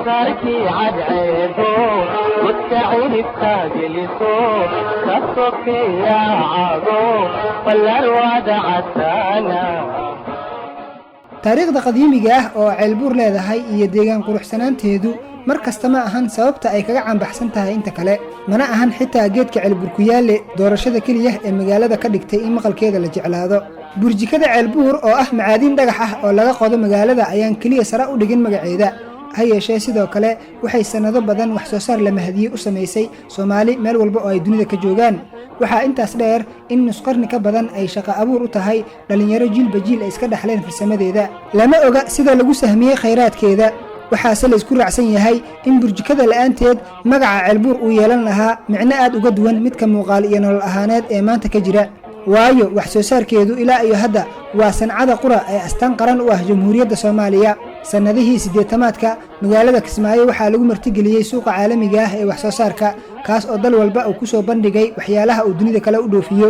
صاركي عدعيبو متعين التاجلسو كفوكي يا عابو ولا الوضع عسانا. taariikhda qadiimiga ah oo ceelbuur leedahay iyo deegaan quruxsanaanteedu mar kasta ma ahan sababta ay kaga canbaxsan tahay inta kale, mana ahan xitaa geedka ceelbuur ku yaale doorashada keliya ee magaalada ka dhigtay in maqalkeeda la jeclaado. burjikada ceelbuur oo ah macaadiin dhagax ah oo laga qodo magaalada ayaan keliya sare u dhigin magaceeda, ha yeeshee sidoo kale waxay sanado badan wax soo saar la mahadiye u samaysay Soomaali meel walba oo ay dunida ka joogaan. waxaa intaas dheer in nusqarni ka badan ay shaqo abuur u tahay dhalinyaro jiilba jiil ay iska dhaxleen farsamadeeda. lama oga sida lagu sahmiyey khayraadkeeda, waxaase la isku raacsan yahay in burjikada la'aanteed magaca ceelbuur uu yeelan lahaa micno aad uga duwan midka muuqaal iyo nolol ahaaneed ee maanta ka jira, waayo wax soo saarkeedu ilaa iyo hadda waa sancada qura ee astaan qaran u ah Jamhuuriyadda Soomaaliya. sanadihii 80-aadka magaalada Kismaayo waxaa lagu martigeliyey suuqa caalamiga ah ee wax soo saarka, kaas oo dal walba uu ku soo bandhigay waxyaalaha uu dunida kale u dhoofiyo.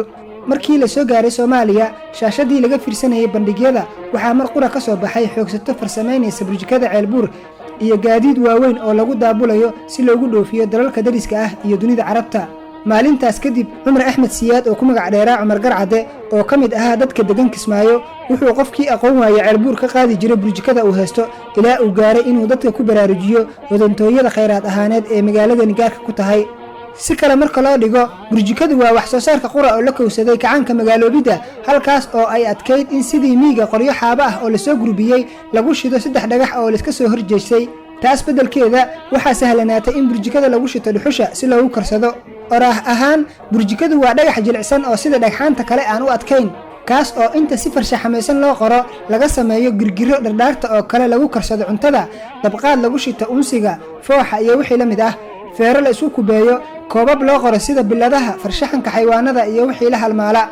markii la soo gaaray Soomaaliya, shaashadii laga fiirsanayay bandhigyada waxaa mar qura ka soo baxay xoogsato farsameynaysa burjikada ceelbuur iyo gaadiid waaweyn oo lagu daabulayo si loogu dhoofiyo dalalka dariska ah iyo dunida Carabta. maalintaas kadib Cumar Axmed Siyaad oo ku magac dheeraa Cumar Garcade oo ka mid ahaa dadka degan Kismaayo wuxuu qofkii aqoon waayay ceelbuur ka qaadi jiray burjikada uu haysto ilaa uu gaaray inuu dadka ku baraarujiyo wadantooyada khayraad ahaaneed ee magaaladani gaarka ku tahay. si kale marka loo dhigo, burjikadu waa wax soo saarka qura oo la kowsaday kacaanka magaaloobida, halkaas oo ay adkayd in sidii miiga qoryo xaaba ah oo la soo gurbiyey lagu shido 3 dhagax oo la iska soo horjeestay. taas beddelkeeda waxaa sahlanaatay in burjikada lagu shito dhuxusha si loogu karsado. oraah ahaan burjikadu waa dhagax jilicsan oo sida dhagxaanta kale aan u adkayn, kaas oo inta si farshaxamaysan loo qoro laga sameeyo girgiro dhardhaarta oo kale lagu karsado cuntada, dabqaad lagu shito unsiga, fooxa iyo wixii la mid ah, feero la isku kubeeyo, koobab loo qoro sida biladaha, farshaxanka xayawaanada iyo wixii la halmaala.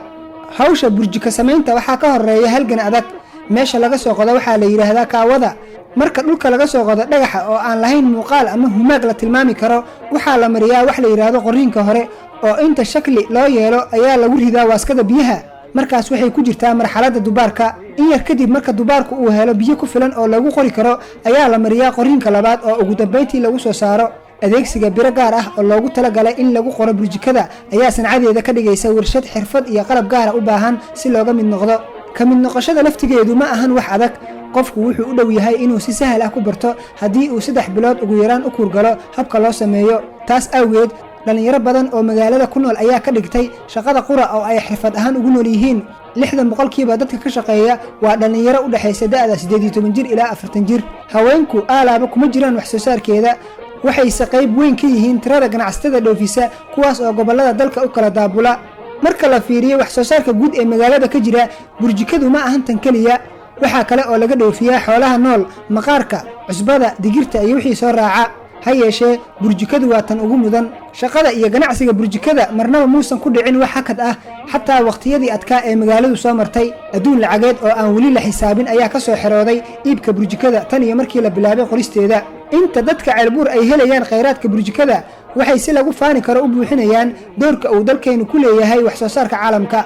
hawsha burjika samaynta waxaa ka horeeya halgan adag. meesha laga soo qodo waxaa la yiraahdaa kaawada. marka dhulka laga soo qodo dhagaxa oo aan lahayn muuqaal ama humaag la tilmaami karo, waxaa la mariyaa wax la yiraahdo qoriinka hore oo inta shakli loo yeelo ayaa lagu ridaa waaskada biyaha. markaas waxay ku jirtaa marxaladda dubaarka. in yar kadib marka dubaarku uu helo biyo ku filan oo lagu qori karo, ayaa la mariyaa qoriinka labaad oo ugu dambeyntii lagu soo saaro. adeegsiga biro gaar ah oo loogu talagalay in lagu qoro burjikada ayaa sancadeeda ka dhigaysa warshad xirfad iyo qalab gaar u baahan si looga mid noqdo. ka mid noqoshada laftigeedu ma ahan wax adag, qofku wuxuu u dhow yahay inuu si sahal ah ku barto haddii uu 3 bilood ugu yaraan u kuurgalo habka loo sameeyo. taas awgeed dhalinyaro badan oo magaalada ku nool ayaa ka dhigtay shaqada qura oo ay xirfad ahaan ugu nool yihiin. 60% dadka ka shaqeeya waa dhalinyaro u dhaxaysa da'da 18 jir ilaa 40 jir. haweenku aalaaba kuma jiraan wax soo saarkeeda, waxayse qayb weyn ka yihiin tirada ganacsatada dhoofisa kuwaas oo gobolada dalka u kala daabula. marka la fiiriyo wax soo saarka guud ee magaalada ka jira, burjikadu ma ahan tan kaliya, waxaa kale oo laga dhoofiyaa xoolaha nool, maqaarka, cusbada, digirta iyo wixii soo raaca. ha yeeshee burjikadu waa tan ugu mudan. shaqada iyo ganacsiga burjikada marnaba muusan ku dhicin wax hakad ah, xataa waqtiyadii adkaa ee magaaladu soo martay. adduun lacageed oo aan weli la xisaabin ayaa ka soo xirooday iibka burjikada tan iyo markii la bilaabay qoristeeda. inta dadka ceelbuur ay helayaan khayraadka burjikada waxay si lagu faani karo u buuxinayaan doorka uu dalkeenu ku leeyahay wax soo saarka caalamka.